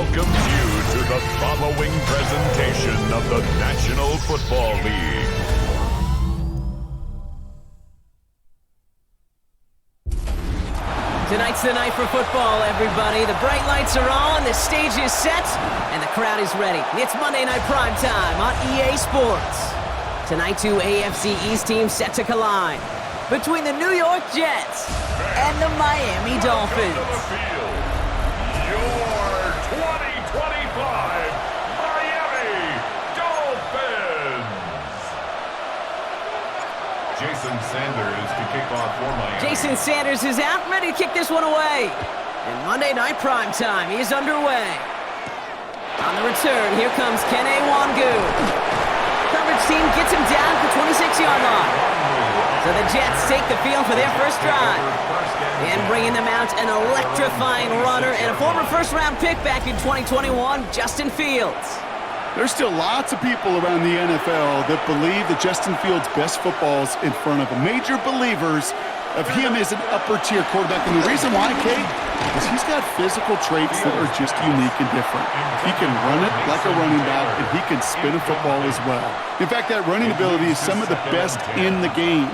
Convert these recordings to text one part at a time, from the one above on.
welcomes you to the following presentation of the National Football League. Tonight's the night for football, everybody. The bright lights are on, the stage is set, and the crowd is ready. It's Monday Night Prime Time on EA Sports. Tonight, two AFC East teams set to collide between the New York Jets and the Miami Dolphins. Your 2025 Miami Dolphins. Jason Sanders to kick off for Miami. Jason Sanders is out, ready to kick this one away. And Monday Night Prime Time is underway. On the return, here comes Kene Wangu. Coverage team gets him down at the 26-yard line. So the Jets take the field for their first drive. And bringing them out, an electrifying runner and a former first-round pick back in 2021, Justin Fields. There's still lots of people around the NFL that believe that Justin Fields' best football is in front of them. Major believers of him as an upper-tier quarterback. And the reason why, Kate, is he's got physical traits that are just unique and different. He can run it like a running back, and he can spin a football as well. In fact, that running ability is some of the best in the game.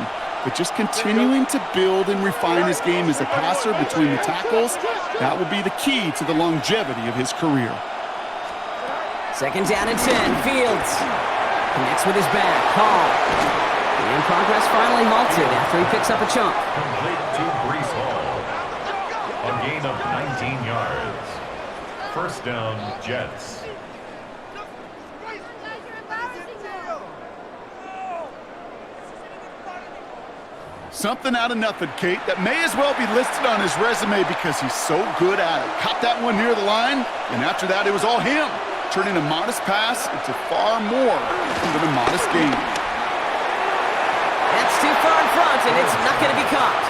But just continuing to build and refine his game as a passer between the tackles, that will be the key to the longevity of his career. Second down and 10. Fields connects with his back. Hall. And progress finally halted after he picks up a chunk. Complete to Breece Hall. A gain of 19 yards. First down, Jets. Something out of nothing, Kate, that may as well be listed on his resume because he's so good at it. Caught that one near the line, and after that, it was all him. Turning a modest pass into far more than a modest gain. That's too far in front, and it's not going to be caught.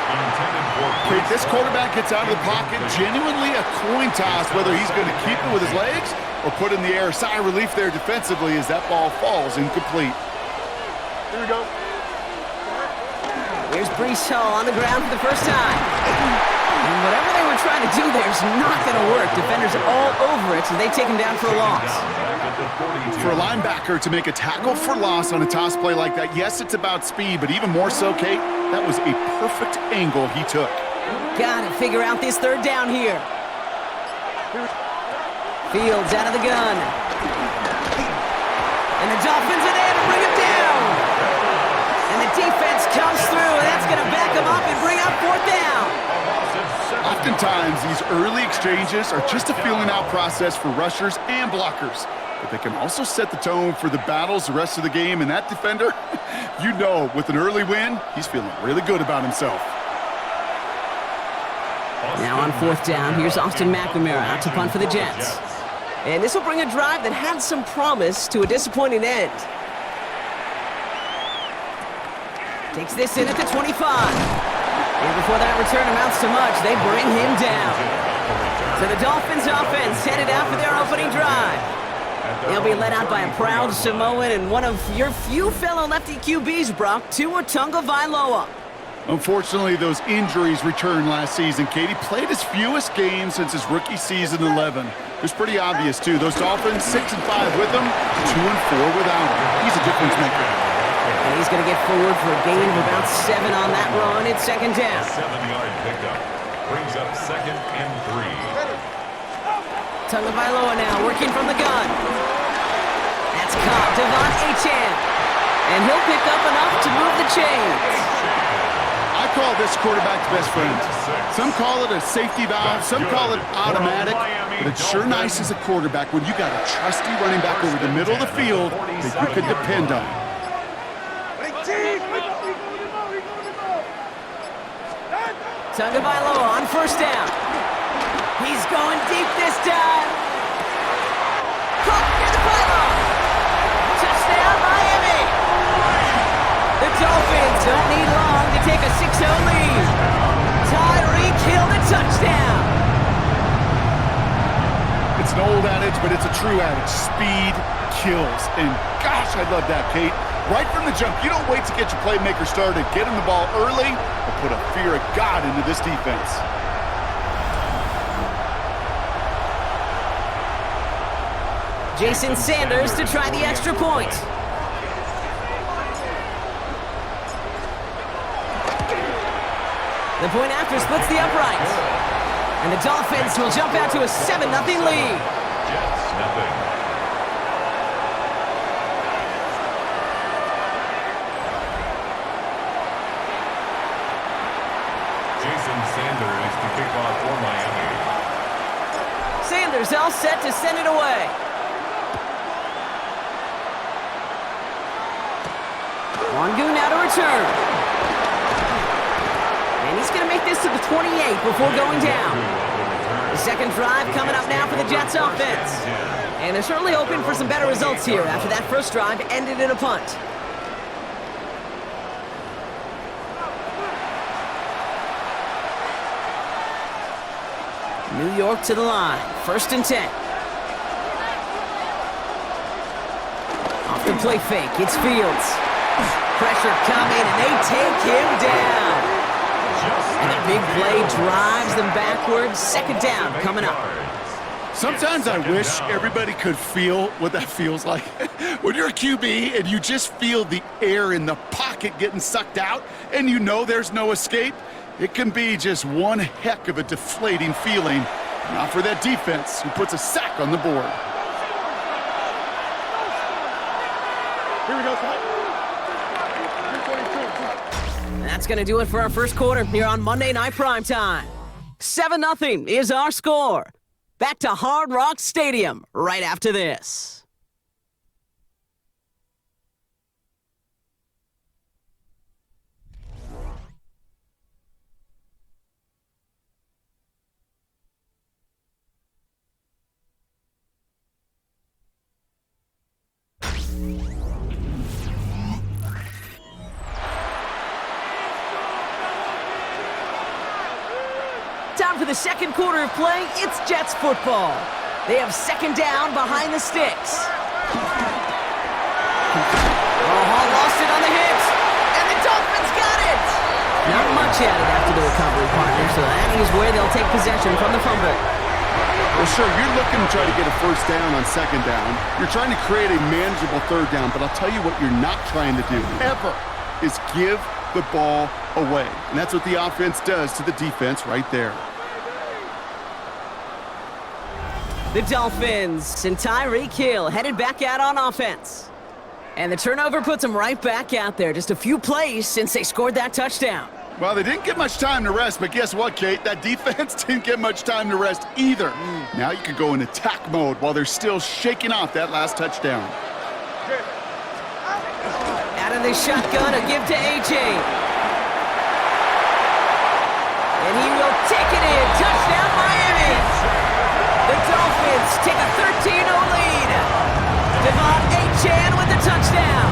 Kate, this quarterback gets out of the pocket, genuinely a coin toss, whether he's going to keep it with his legs or put in the air. Sigh of relief there defensively as that ball falls incomplete. Here we go. Here's Breece Hall on the ground for the first time. And whatever they were trying to do there is not going to work. Defenders are all over it, so they take him down for a loss. For a linebacker to make a tackle for loss on a toss play like that, yes, it's about speed, but even more so, Kate, that was a perfect angle he took. Got to figure out this third down here. Fields out of the gun. And the Dolphins are there to bring him down. And the defense comes through, and that's going to back him up and bring up fourth down. Oftentimes, these early exchanges are just a feeling-out process for rushers and blockers. But they can also set the tone for the battles the rest of the game. And that defender, you know, with an early win, he's feeling really good about himself. Now on fourth down, here's Austin McNamara out to punt for the Jets. And this will bring a drive that had some promise to a disappointing end. Takes this in at the 25. And before that return amounts to much, they bring him down. So the Dolphins offense headed out for their opening drive. They'll be led out by a proud Samoan and one of your few fellow lefty QBs, Brock, Tua Tagovailoa. Unfortunately, those injuries returned last season. Katie played his fewest games since his rookie season 11. It was pretty obvious, too. Those Dolphins, 6-5 with him, 2-4 without him. He's a difference maker. And he's going to get forward for a gain of about 7 on that run. It's second down. 7-yard pickup. Brings up 2nd and 3. Tagovailoa now working from the gun. That's caught. Devon Achane. And he'll pick up enough to move the chains. I call this quarterback's best friend. Some call it a safety valve. Some call it automatic. But it's sure nice as a quarterback when you got a trusty running back over the middle of the field that you can depend on. Tagovailoa on first down. He's going deep this time. Caught near the pylon. Touchdown, Miami. The Dolphins don't need long to take a 6-0 lead. Tyreek Hill the touchdown. It's an old adage, but it's a true adage. Speed kills. And gosh, I love that, Kate. Right from the jump, you don't wait to get your playmaker started. Get him the ball early or put a fear of God into this defense. Jason Sanders to try the extra point. The point after splits the uprights. And the Dolphins will jump out to a 7-0 lead. Jets, nothing. Jason Sanders to kick off for Miami. Sanders all set to send it away. Wangu now to return. And he's going to make this to the 28 before going down. The second drive coming up now for the Jets offense. And they're certainly hoping for some better results here after that first drive ended in a punt. New York to the line. 1st and 10. Off the play fake. It's Fields. Pressure coming, and they take him down. And a big play drives them backwards. 2nd down coming up. Sometimes I wish everybody could feel what that feels like. When you're a QB and you just feel the air in the pocket getting sucked out and you know there's no escape, it can be just one heck of a deflating feeling. Not for that defense who puts a sack on the board. Here we go, Scott. That's going to do it for our first quarter here on Monday Night Primetime. 7-0 is our score. Back to Hard Rock Stadium right after this. Time for the second quarter of play. It's Jets football. They have 2nd down behind the sticks. Hall lost it on the hit, and the Dolphins got it. Not much added after the recovery, partner, so that is where they'll take possession from the fumble. Well, sure, you're looking to try to get a 1st down on 2nd down. You're trying to create a manageable 3rd down, but I'll tell you what you're not trying to do, ever, is give the ball away. And that's what the offense does to the defense right there. The Dolphins and Tyreek Hill headed back out on offense. And the turnover puts them right back out there. Just a few plays since they scored that touchdown. Well, they didn't get much time to rest, but guess what, Kate? That defense didn't get much time to rest either. Now you can go in attack mode while they're still shaking off that last touchdown. Out of the shotgun, a give to A.J. And he will take it in. Touchdown, Miami! The Dolphins take a 13-0 lead. Devon Achane with the touchdown.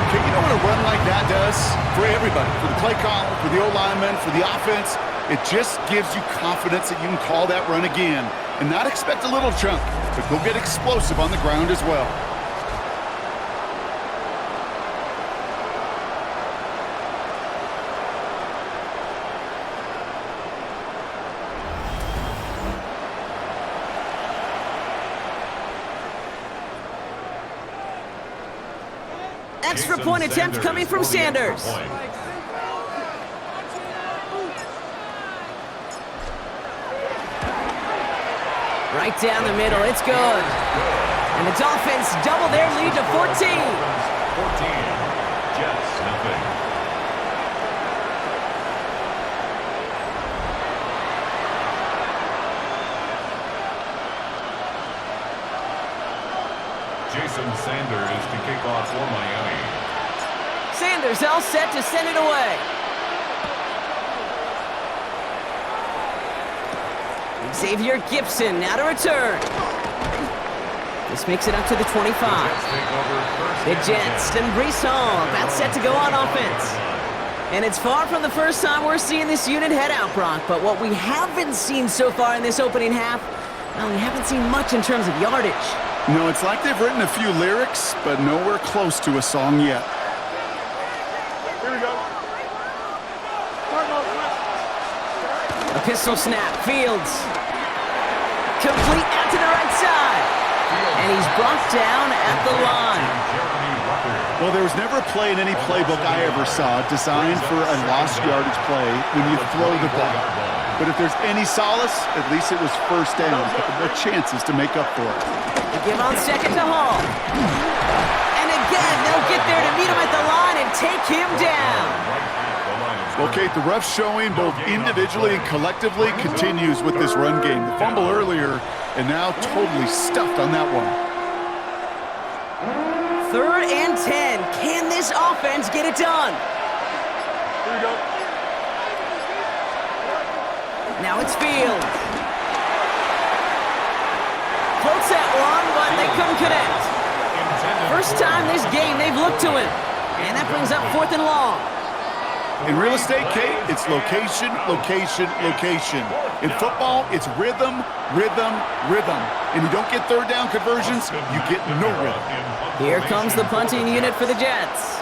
Okay, you know what a run like that does? For everybody, for the play caller, for the O-lineman, for the offense, it just gives you confidence that you can call that run again and not expect a little chunk, but go get explosive on the ground as well. Extra point attempt coming from Sanders. Right down the middle, it's good. And the Dolphins double their lead to 14. 14, Jets, nothing. Jason Sanders to kick off for Miami. Sanders all set to send it away. Xavier Gipson now to return. This makes it up to the 25. The Jets and Breece Hall about set to go on offense. And it's far from the first time we're seeing this unit head out, Brock, but what we haven't seen so far in this opening half, well, we haven't seen much in terms of yardage. No, it's like they've written a few lyrics, but nowhere close to a song yet. Here we go. A pistol snap, Fields. Complete out to the right side. And he's brought down at the line. Well, there was never a play in any playbook I ever saw designed for a lost yardage play when you throw the ball. But if there's any solace, at least it was first down. But there were chances to make up for it. They give on second to Hall. And again, they'll get there to meet him at the line and take him down. Well, Kate, the rough showing both individually and collectively continues with this run game. The fumble earlier, and now totally stuffed on that one. 3rd and 10. Can this offense get it done? Here we go. Now it's Fields. Close that one, but they couldn't connect. First time this game they've looked to him. And that brings up 4th and long. In real estate, Kate, it's location, location, location. In football, it's rhythm, rhythm, rhythm. And you don't get third down conversions, you get no rhythm. Here comes the punting unit for the Jets.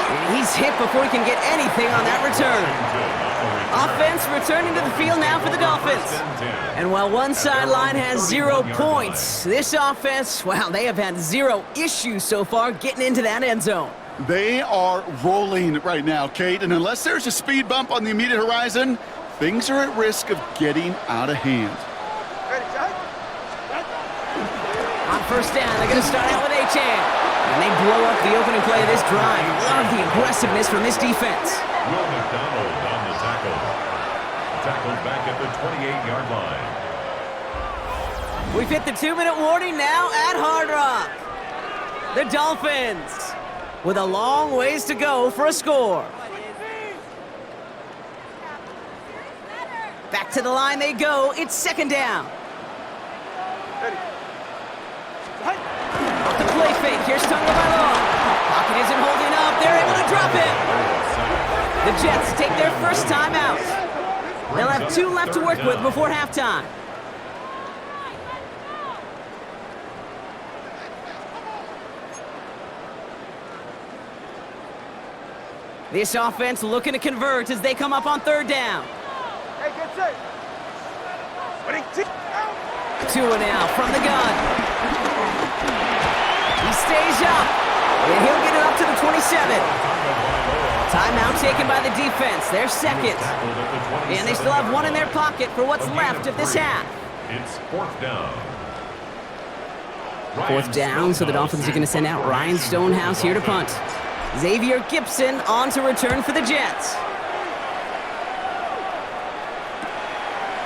And he's hit before he can get anything on that return. Offense returning to the field now for the Dolphins. And while one sideline has 0 points, this offense, well, they have had 0 issues so far getting into that end zone. They are rolling right now, Kate, and unless there's a speed bump on the immediate horizon, things are at risk of getting out of hand. On first down, they're going to start out with a chant. And they blow up the opening play of this drive. Love the aggressiveness from this defense. Will McDonald on the tackle. Tackled back at the 28-yard line. We've hit the 2-minute warning now at Hard Rock. The Dolphins with a long ways to go for a score. Back to the line they go. It's 2nd down. Off the play fake. Here's Tagovailoa. Pocket isn't holding up. They're able to drop it. The Jets take their first time out. They'll have 2 left to work with before halftime. This offense looking to convert as they come up on 3rd down. Hey, get set. 2 now from the gun. He stays up, and he'll get it up to the 27. Timeout taken by the defense. They're second. And they still have 1 in their pocket for what's left of this half. It's 4th down. 4th down, so the Dolphins are going to send out Ryan Stonehouse here to punt. Xavier Gipson on to return for the Jets.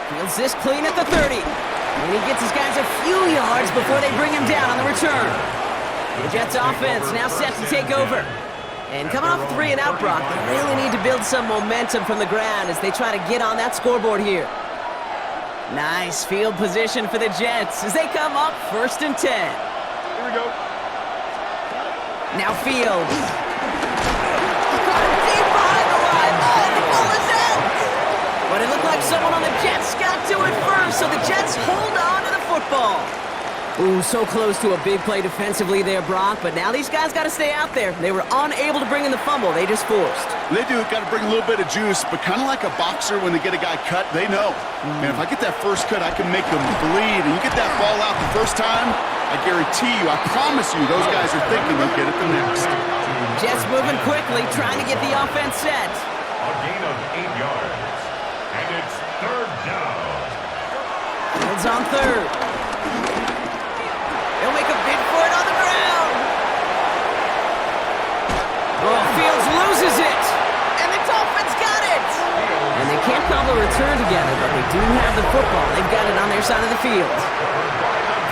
Fields this clean at the 30. And he gets his guys a few yards before they bring him down on the return. The Jets offense now set to take over. And coming off 3 and out, Brock, they really need to build some momentum from the ground as they try to get on that scoreboard here. Nice field position for the Jets as they come up 1st and 10. Here we go. Now Fields. Deep behind the line. Oh, the ball is out. But it looked like someone on the Jets got to it first, so the Jets hold on to the football. Ooh, so close to a big play defensively there, Brock, but now these guys got to stay out there. They were unable to bring in the fumble they just forced. They do got to bring a little bit of juice, but kind of like a boxer when they get a guy cut, they know. Man, if I get that first cut, I can make them bleed. And you get that ball out the first time, I guarantee you, I promise you, those guys are thinking they'll get it the next. Jets moving quickly, trying to get the offense set. A gain of 8 yards. And it's 3rd down. Fields on 3rd. He'll make a bid for it on the ground. Oh, Fields loses it. And the Dolphins got it. And they can't call the return together, but they do have the football. They've got it on their side of the field.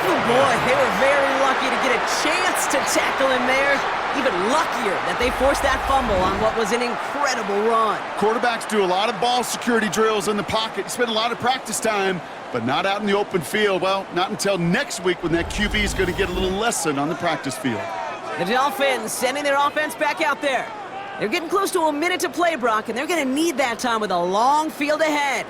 Oh, boy, they were very lucky to get a chance to tackle him there. Even luckier that they forced that fumble on what was an incredible run. Quarterbacks do a lot of ball security drills in the pocket. Spend a lot of practice time, but not out in the open field. Well, not until next week when that QB is going to get a little lesson on the practice field. The Dolphins sending their offense back out there. They're getting close to a minute to play, Brock, and they're going to need that time with a long field ahead.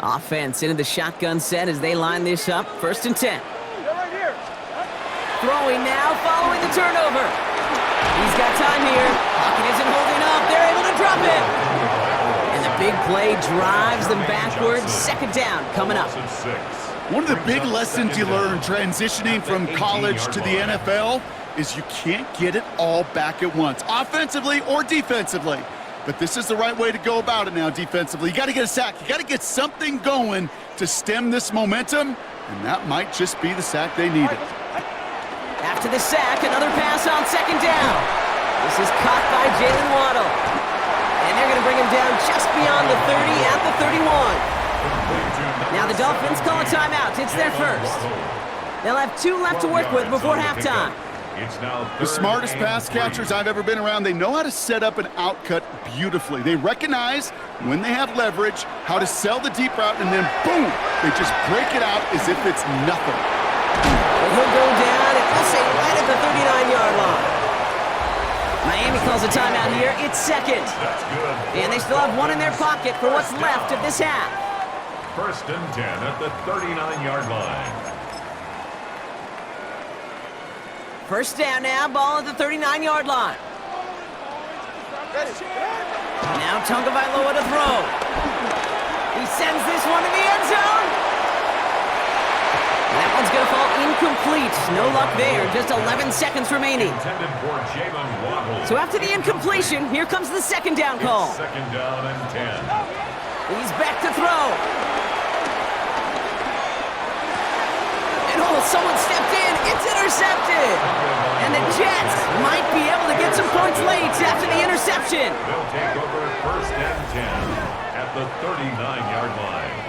Offense into the shotgun set as they line this up. 1st and 10. throwing now following the turnover. He's got time here. Pocket isn't holding up. They're able to drop it. And the big play drives them backwards. Second down coming up. One of the big lessons you learn transitioning from college to the NFL is you can't get it all back at once, offensively or defensively. But this is the right way to go about it now defensively. You got to get a sack. You got to get something going to stem this momentum, and that might just be the sack they needed. After the sack, another pass on second down. This is caught by Jalen Waddle. And they're going to bring him down just beyond the 30 at the 31. Now the Dolphins call a timeout. It's their first. They'll have 2 left to work with before halftime. The smartest pass catchers I've ever been around, they know how to set up an outcut beautifully. They recognize when they have leverage, how to sell the deep route, and then boom, they just break it out as if it's nothing. Well, he'll go down, and we'll say right at the 39-yard line. Miami calls a timeout here. It's second. And they still have 1 in their pocket for what's left of this half. First and 10 at the 39-yard line. First down now, ball at the 39-yard line. Now Tagovailoa to throw. He sends this one to the end zone. And that one's going to fall incomplete. No luck there. Just 11 seconds remaining. So after the incompletion, here comes the second down call. It's second down and 10. He's back to throw. And oh, someone stepped in. It's intercepted. And the Jets might be able to get some points late after the interception. They'll take over first and 10 at the 39-yard line.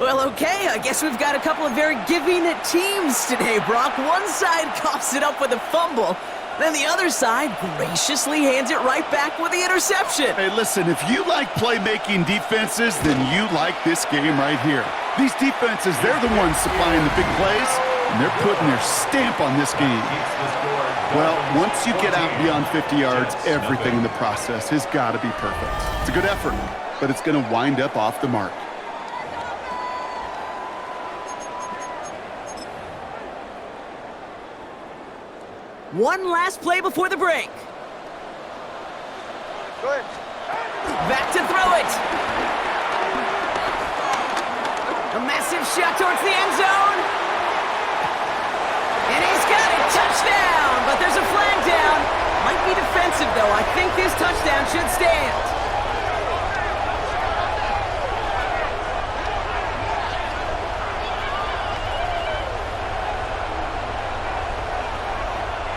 Well, okay, I guess we've got a couple of very giving teams today, Brock. One side coughs it up with a fumble, then the other side graciously hands it right back with the interception. Hey, listen, if you like playmaking defenses, then you like this game right here. These defenses, they're the ones supplying the big plays, and they're putting their stamp on this game. Well, once you get out beyond 50 yards, everything in the process has got to be perfect. It's a good effort, but it's going to wind up off the mark. One last play before the break. Go ahead. Back to throw it. A massive shot towards the end zone. And he's got it. Touchdown. But there's a flag down. Might be defensive, though. I think this touchdown should stand.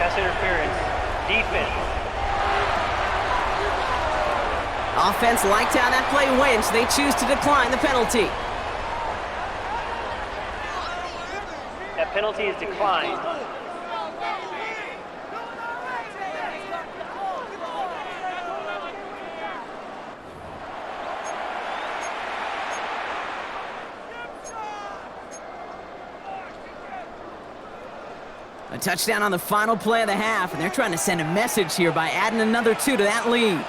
Pass interference. Defense. Offense liked how that play went, so they choose to decline the penalty. That penalty is declined. A touchdown on the final play of the half, and they're trying to send a message here by adding another 2 to that lead.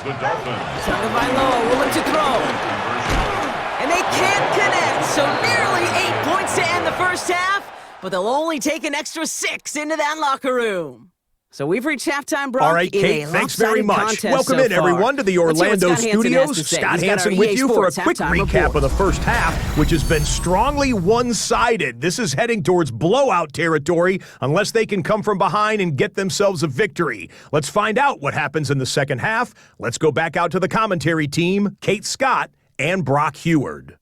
The Dolphins. Tagovailoa will look to throw. And they can't connect, so nearly 8 points to end the first half, but they'll only take an extra 6 into that locker room. So we've reached halftime, Brock. All right, Kate, thanks very much. Welcome in, everyone, to the Orlando studios. Scott Hanson with you for a quick recap of the first half, which has been strongly one-sided. This is heading towards blowout territory unless they can come from behind and get themselves a victory. Let's find out what happens in the second half. Let's go back out to the commentary team, Kate Scott and Brock Heward.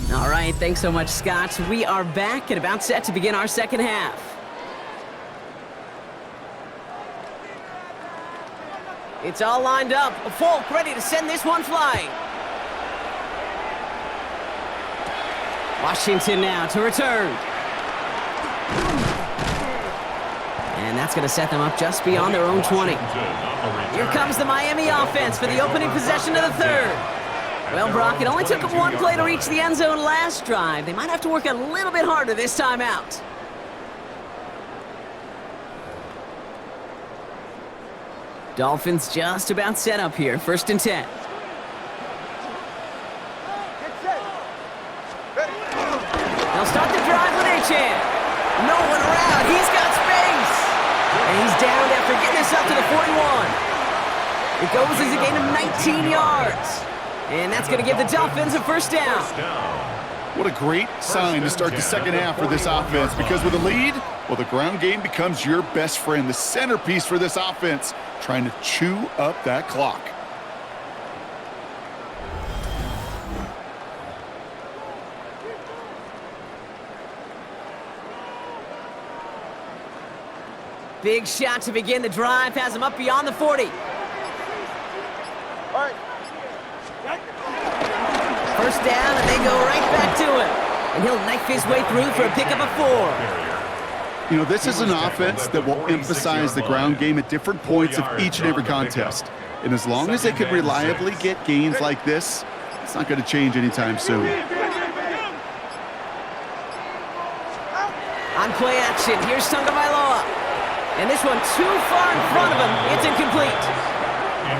All right, thanks so much, Scott. We are back and about set to begin our second half. It's all lined up. Folk ready to send this one flying. Washington now to return. And that's going to set them up just beyond their own 20. Here comes the Miami offense for the opening possession of the third. Well, Brock, it only took them one play to reach the end zone last drive. They might have to work a little bit harder this time out. Dolphins just about set up here. 1st and 10. They'll start the drive with a chant. No one around. He's got space. And he's down after getting us up to the 41. It goes as a gain of 19 yards. And that's going to give the Dolphins a 1st down. What a great sign to start the second half for this offense, because with a lead, well, the ground game becomes your best friend, the centerpiece for this offense, trying to chew up that clock. Big shot to begin the drive, has him up beyond the 40. All right. 1st down, and they go right back to him. And he'll knife his way through for a pickup of 4. You know, this is an offense that will emphasize the ground game at different points of each and every contest. And as long as they can reliably get gains like this, it's not going to change anytime soon. On play action, here's Tagovailoa. And this one too far in front of him. It's incomplete.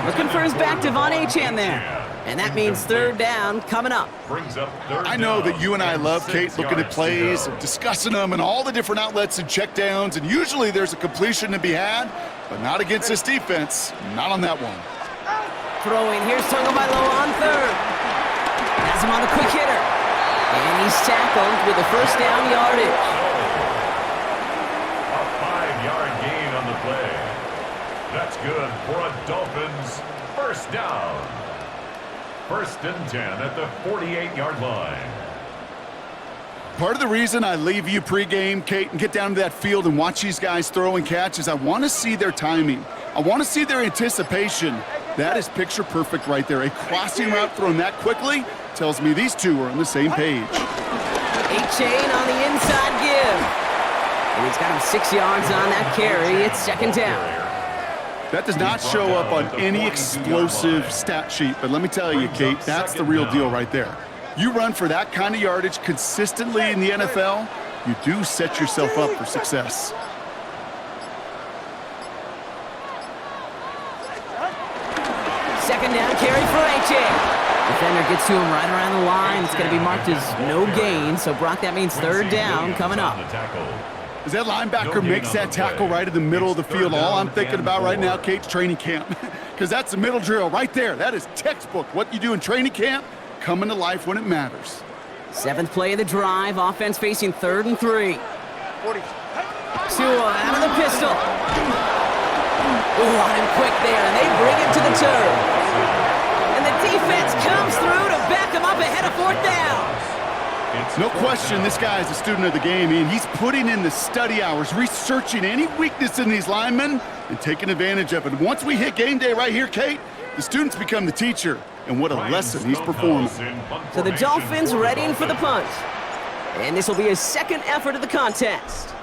Looking for his back, Devon Achane there. And that means 3rd down coming up. I know that you and I love, Kate, looking at plays, and discussing them, and all the different outlets and checkdowns, and usually there's a completion to be had, but not against this defense. Not on that one. Throwing, here's Tagovailoa on 3rd. Has him on the quick hitter. And he's tackled with a 1st down yardage. A 5-yard gain on the play. That's good for a Dolphins 1st down. 1st and 10 at the 48-yard line. Part of the reason I leave you pregame, Kate, and get down to that field and watch these guys throw and catch is I want to see their timing. I want to see their anticipation. That is picture perfect right there. A crossing route thrown that quickly tells me these two are on the same page. Achane on the inside give. And he's got him 6 yards on that carry. It's 2nd down. That does not show up on any explosive stat sheet, but let me tell you, Kate, that's the real deal right there. You run for that kind of yardage consistently in the NFL, you do set yourself up for success. Second down carry for Achane. Defender gets to him right around the line. It's going to be marked as no gain, so Brock, that means 3rd down coming up. As that linebacker makes that tackle right in the middle of the field, all I'm thinking about right now, Kate's training camp. Because that's the middle drill right there. That is textbook. What you do in training camp, coming to life when it matters. 7th play of the drive. Offense facing 3rd and 3. 40. Tua out of the pistol. Ooh, on him quick there, and they bring him to the turf. And the defense comes through to back him up ahead of 4th down. No question, this guy is a student of the game, and he's putting in the study hours, researching any weakness in these linemen and taking advantage of it. Once we hit game day right here, Kate, the students become the teacher, and what a lesson he's performing. So the Dolphins readying for the punt. And this will be his 2nd effort of the contest.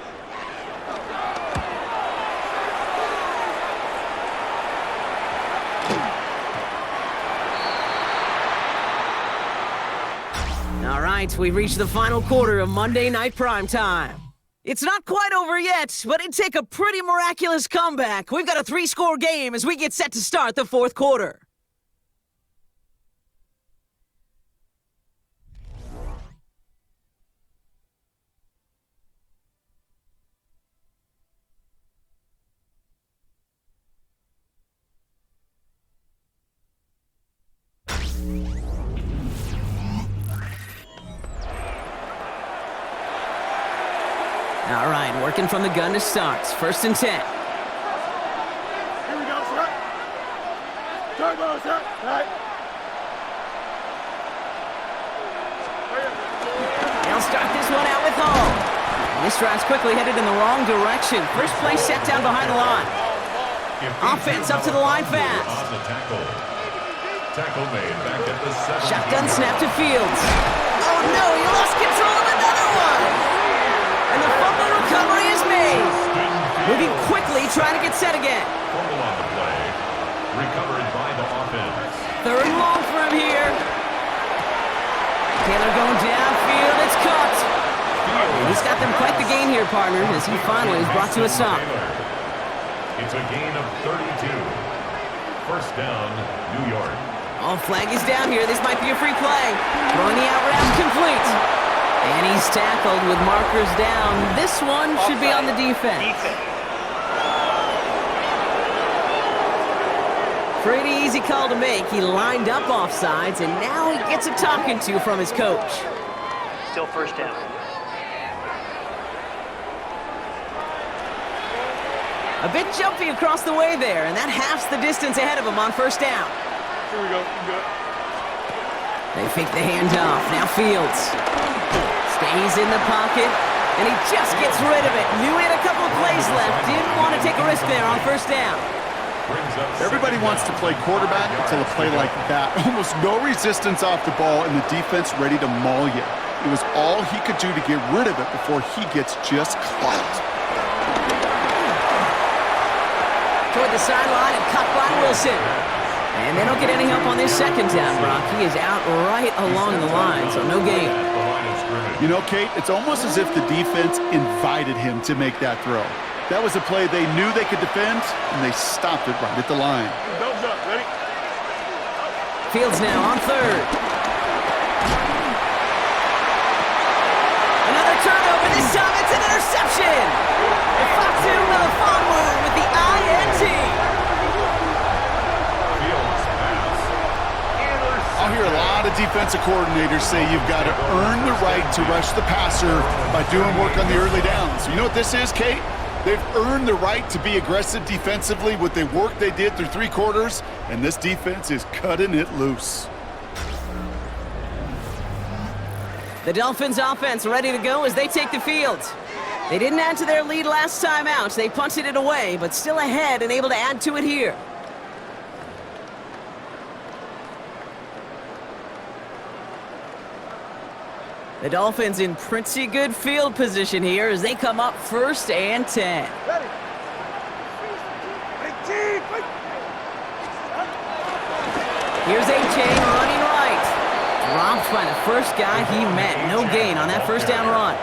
All right, we've reached the final quarter of Monday Night Primetime. It's not quite over yet, but it'd take a pretty miraculous comeback. We've got a 3-score game as we get set to start the 4th quarter. All right, working from the gun to start. 1st and 10. Here we go, sir. Turbo, sir. Right. They'll start this one out with Hall. This drive's quickly headed in the wrong direction. First play set down behind the line. Offense up to the line fast. Tackle made back at the 7. Shotgun snap to Fields. Oh no, he lost control of another one. And the fumble recovery is made. Moving quickly, trying to get set again. Fumble on the play. Recovered by the offense. Third and long for him here. Taylor going downfield. It's caught. And he's got them quite the gain here, partner, as he finally is brought to a stop. It's a gain of 32. First down, New York. Oh, flag is down here. This might be a free play. Throwing the out route complete. And he's tackled with markers down. This one should be on the defense. Pretty easy call to make. He lined up offsides, and now he gets a talking to from his coach. Still first down. A bit jumpy across the way there, and that halves the distance ahead of him on first down. Here we go. Good. They fake the handoff. Now Fields stays in the pocket, and he just gets rid of it. Knew he had a couple of plays left. Didn't want to take a risk there on first down. Everybody wants to play quarterback until a play like that. Almost no resistance off the ball, and the defense ready to maul you. It was all he could do to get rid of it before he gets just clocked. Toward the sideline and caught by Wilson. And they don't get any help on this second down, Brock. He is out right along the line, so no gain. You know, Kate, it's almost as if the defense invited him to make that throw. That was a play they knew they could defend, and they stopped it right at the line. Thumbs up. Ready? Fields now on third. Another turnover. This time it's an interception. And Fatu Melifonwu with the INT. I'll hear a lot of defensive coordinators say you've got to earn the right to rush the passer by doing work on the early downs. You know what this is, Kate? They've earned the right to be aggressive defensively with the work they did through 3 quarters, and this defense is cutting it loose. The Dolphins offense ready to go as they take the field. They didn't add to their lead last time out. They punted it away, but still ahead and able to add to it here. The Dolphins in pretty good field position here as they come up first and 10. Ready? Here's A-Chain running right. Dropped by the first guy he met. No gain on that first down run.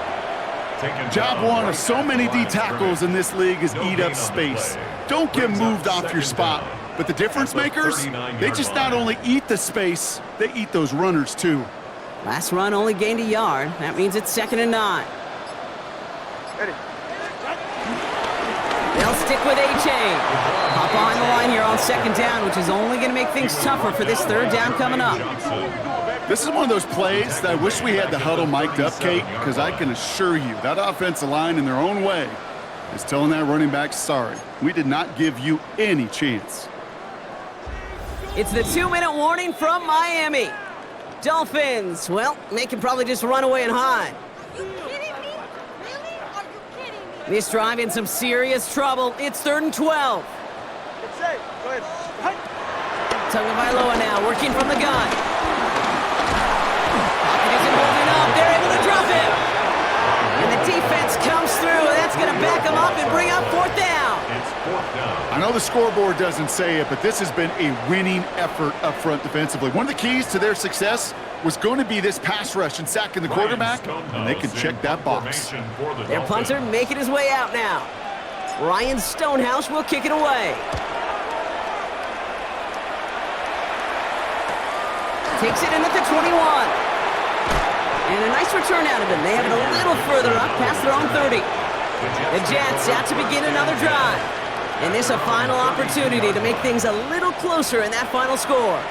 Job one of so many D tackles in this league is eat up space. Don't get moved off your spot. But the difference makers, they just not only eat the space, they eat those runners too. Last run only gained a yard. That means it's 2nd and 9. Ready? They'll stick with A-Chain. Hop behind the line here on 2nd down, which is only going to make things tougher for this 3rd down coming up. This is one of those plays that I wish we had the huddle mic'd up, Kate, because I can assure you that offensive line in their own way is telling that running back, sorry, we did not give you any chance. It's the 2-minute warning from Miami. Dolphins, well, they can probably just run away and hide. Are you kidding me? Really? Are you kidding me? This drive in some serious trouble. It's 3rd and 12. It's safe. Go ahead. Tagovailoa now working from the gun. Pocket isn't holding up. They're able to drop him. And the defense comes through. That's going to back them up and bring up 4th down. It's 4th down. I know the scoreboard doesn't say it, but this has been a winning effort up front defensively. One of the keys to their success was going to be this pass rush and sacking the quarterback, and they can check that box. Their punter making his way out now. Ryan Stonehouse will kick it away. Takes it in at the 21. And a nice return out of him. They have it a little further up past their own 30. The Jets out to begin another drive. And this a final opportunity to make things a little closer in that final score.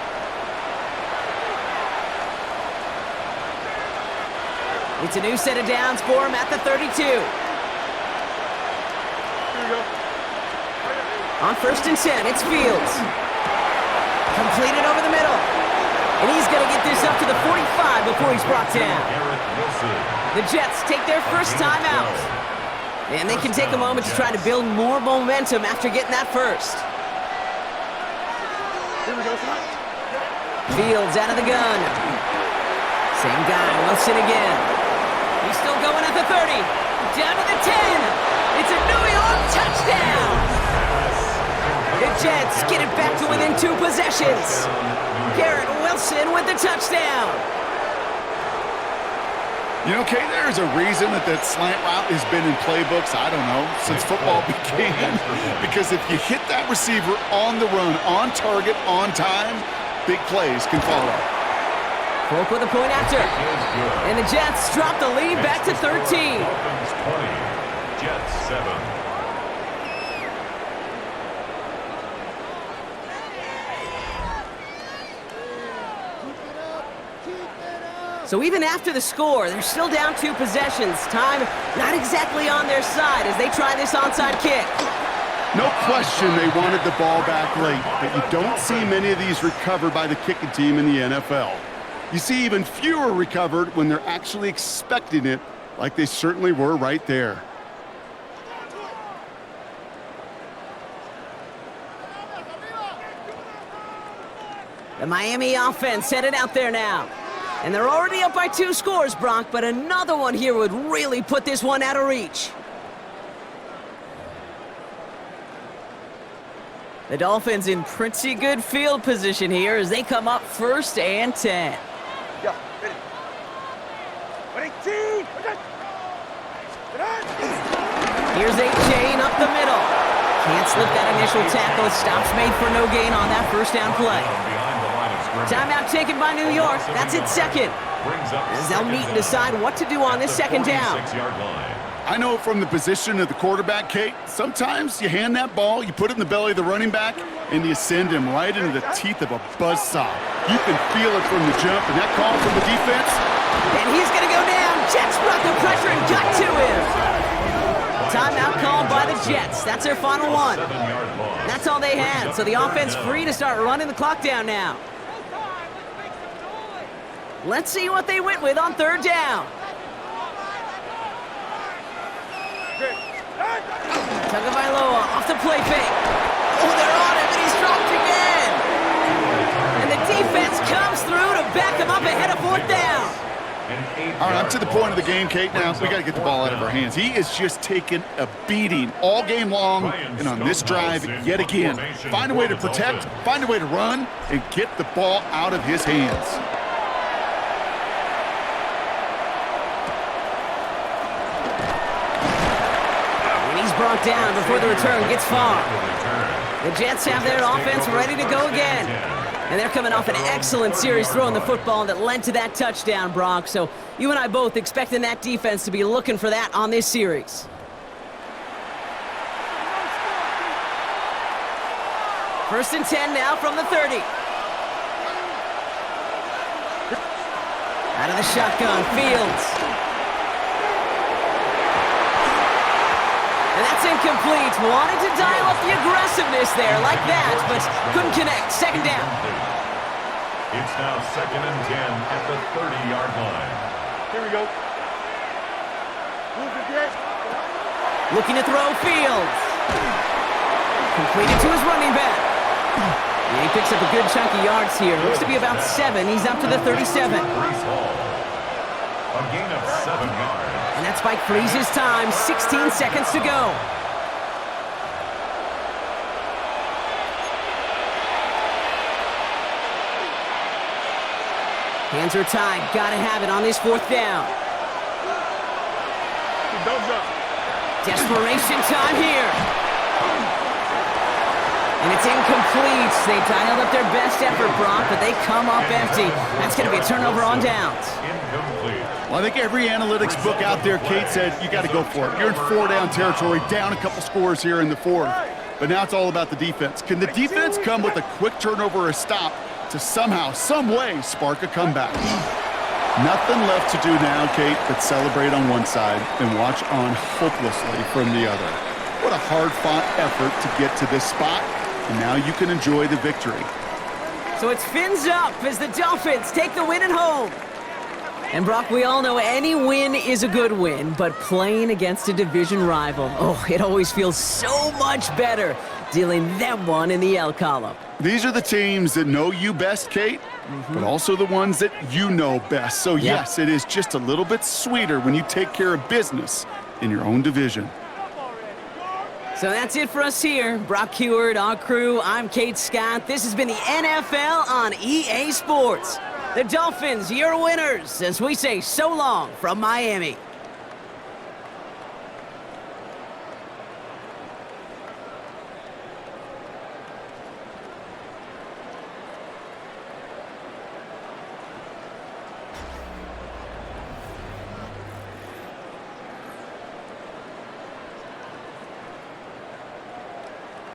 It's a new set of downs for him at the 32. Here we go. On 1st and 10, it's Fields. Completed over the middle. And he's going to get this up to the 45 before he's brought down. The Jets take their first time out. And they can take a moment to try to build more momentum after getting that first. Here we go. Fields out of the gun. Same guy, Wilson again. He's still going at the 30. Down to the 10. It's a New York touchdown. Jets get it back to within 2 possessions. Garrett Wilson with the touchdown. You know, Kate, there's a reason that slant route has been in playbooks, I don't know, since football began. Because if you hit that receiver on the run, on target, on time, big plays can follow. Folk with a point after. And the Jets drop the lead back to 13. Dolphins 20, Jets 7. So even after the score, they're still down 2 possessions. Time not exactly on their side as they try this onside kick. No question they wanted the ball back late, but you don't see many of these recovered by the kicking team in the NFL. You see even fewer recovered when they're actually expecting it, like they certainly were right there. The Miami offense headed out there now. And they're already up by 2 scores, Brock, but another one here would really put this one out of reach. The Dolphins in pretty good field position here as they come up 1st and 10. Yeah, ready. 18! Here's a chain up the middle. Can't slip that initial tackle. Stops made for no gain on that 1st down play. Timeout taken by New York. That's its 2nd. As they'll meet and decide what to do on this 2nd down. I know from the position of the quarterback, Kate, sometimes you hand that ball, you put it in the belly of the running back, and you send him right into the teeth of a buzzsaw. You can feel it from the jump, and that call from the defense. And he's going to go down. Jets brought the pressure and got to him. Timeout called by the Jets. That's their final one. That's all they had, so the offense free to start running the clock down now. Let's see what they went with on 3rd down. Tagovailoa off the play fake. Oh, they're on him, and he's dropped again. And the defense comes through to back him up ahead of 4th down. All right, I'm to the point of the game, Kate, now. We got to get the ball out of our hands. He is just taking a beating all game long, and on this drive, yet again. Find a way to protect, find a way to run, and get the ball out of his hands. Brought down before the return gets far. The Jets have their offense ready to go again. And they're coming off an excellent series throwing the football that led to that touchdown, Brock. So you and I both expecting that defense to be looking for that on this series. First and 10 now from the 30. Out of the shotgun, Fields. And that's incomplete. Wanted to dial up the aggressiveness there like that, but couldn't connect. 2nd down. It's now 2nd and 10 at the 30-yard line. Here we go. Looking to throw Fields. Completed to his running back. And he picks up a good chunk of yards here. Looks to be about 7. He's up to the 37. A gain of 7 yards. And that spike freezes time. 16 seconds to go. Hands are tied. Gotta have it on this 4th down. Don't jump. Desperation time here. And it's incomplete. They dialed up their best effort, Brock, but they come up empty. That's going to be a turnover on downs. Incomplete. Well, I think every analytics book out there, Kate, said you got to go for it. You're in 4-down territory, down a couple scores here in the 4th. But now it's all about the defense. Can the defense come with a quick turnover or a stop to somehow, some way, spark a comeback? Nothing left to do now, Kate, but celebrate on one side and watch on hopelessly from the other. What a hard-fought effort to get to this spot, and now you can enjoy the victory. So it's fins up as the Dolphins take the win at home. And Brock, we all know any win is a good win, but playing against a division rival, oh, it always feels so much better dealing them one in the L column. These are the teams that know you best, Kate, but also the ones that you know best. So yes, it is just a little bit sweeter when you take care of business in your own division. So that's it for us here. Brock Heward, our crew, I'm Kate Scott. This has been the NFL on EA Sports. The Dolphins, your winners, as we say so long from Miami.